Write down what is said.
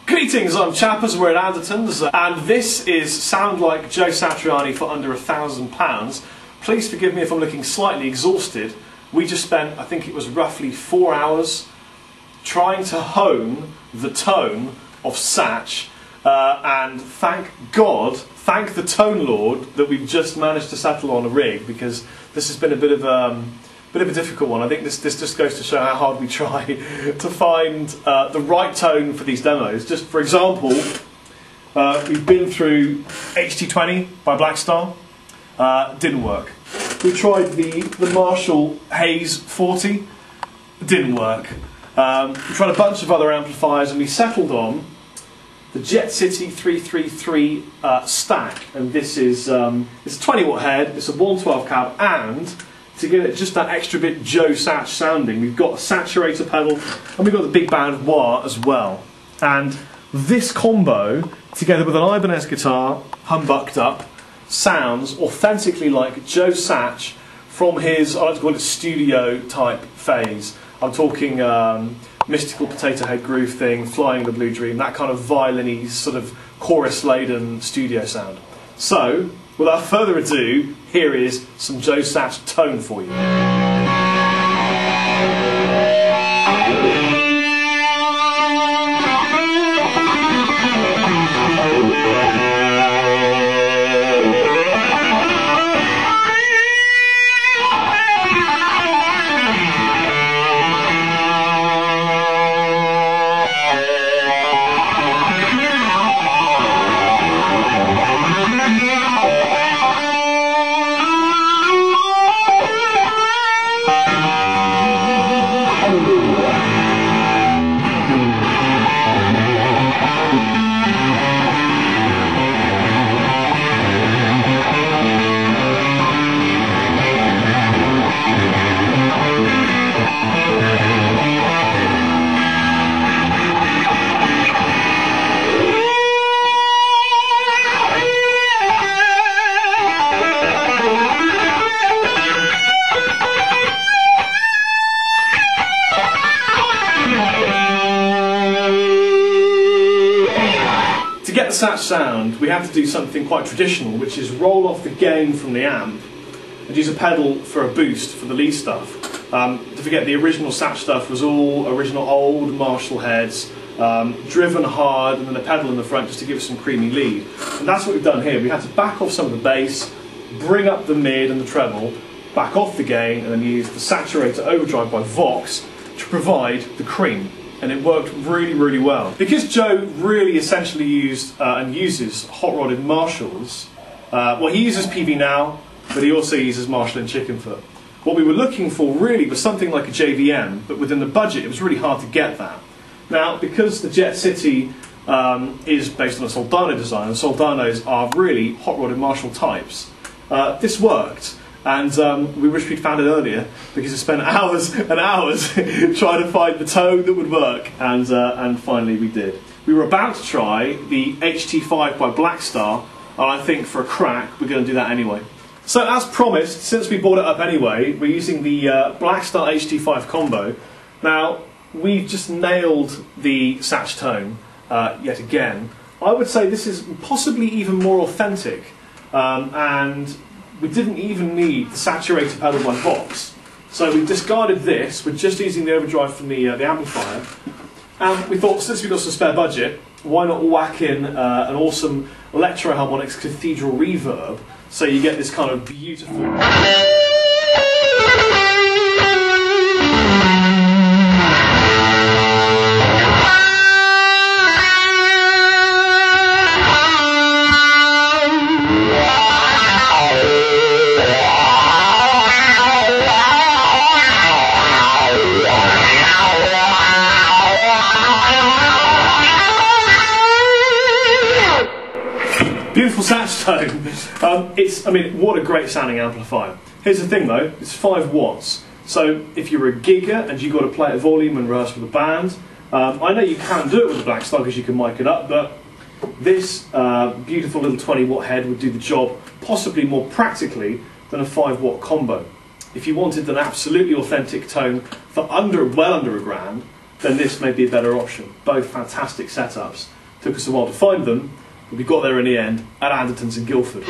Greetings, I'm Chappers, we're at Andertons, and this is Sound Like Joe Satriani for under £1,000. Please forgive me if I'm looking slightly exhausted. We just spent, I think it was roughly 4 hours trying to hone the tone of Satch, and thank God, thank the Tone Lord that we've just managed to settle on a rig, because this has been a bit of a difficult one. I think this just goes to show how hard we try to find the right tone for these demos. Just for example, we've been through HT20 by Blackstar, didn't work. We tried the Marshall Hayes 40, didn't work. We tried a bunch of other amplifiers and we settled on the Jet City 333 stack, and this is it's a 20 watt head, it's a 112 cab, and to give it just that extra bit Joe Satch sounding, we've got a saturator pedal and we've got the big band wah as well. And this combo, together with an Ibanez guitar, humbucked up, sounds authentically like Joe Satch from his, I like to call it, studio type phase. I'm talking Mystical Potato Head groove thing, Flying the Blue Dream, that kind of violin-y, sort of chorus-laden studio sound. So, without further ado, here is some Joe Satch tone for you. To get the Satch sound, we have to do something quite traditional, which is roll off the gain from the amp and use a pedal for a boost for the lead stuff. Don't forget, the original Satch stuff was all original old Marshall heads, driven hard, and then a pedal in the front just to give it some creamy lead. And that's what we've done here. We had to back off some of the bass, bring up the mid and the treble, back off the gain, and then use the saturator overdrive by Vox to provide the cream. And it worked really, really well. Because Joe really essentially used and uses hot-rodded Marshalls, well, he uses PV now, but he also uses Marshall and Chickenfoot. What we were looking for really was something like a JVM, but within the budget it was really hard to get that. Now, because the Jet City is based on a Soldano design, and Soldanos are really hot-rodded Marshall types, this worked. And we wish we'd found it earlier, because we spent hours and hours trying to find the tone that would work, and finally we did. We were about to try the HT5 by Blackstar, and I think for a crack we're going to do that anyway. So as promised, since we bought it up anyway, we're using the Blackstar HT5 combo. Now, we've just nailed the Satch tone yet again. I would say this is possibly even more authentic, and we didn't even need the saturator pedal by Vox. So we discarded this, we're just using the overdrive from the amplifier. And we thought, since we've got some spare budget, why not whack in an awesome Electro Harmonics Cathedral reverb, so you get this kind of beautiful... Beautiful Satch tone. I mean, what a great sounding amplifier. Here's the thing though, it's 5 watts. So if you're a gigger and you've got to play at volume and rehearse with a band, I know you can do it with the Black Star because you can mic it up, but this beautiful little 20 watt head would do the job possibly more practically than a 5 watt combo. If you wanted an absolutely authentic tone for well under £1,000, then this may be a better option. Both fantastic setups. Took us a while to find them, but we got there in the end at Andertons in Guildford.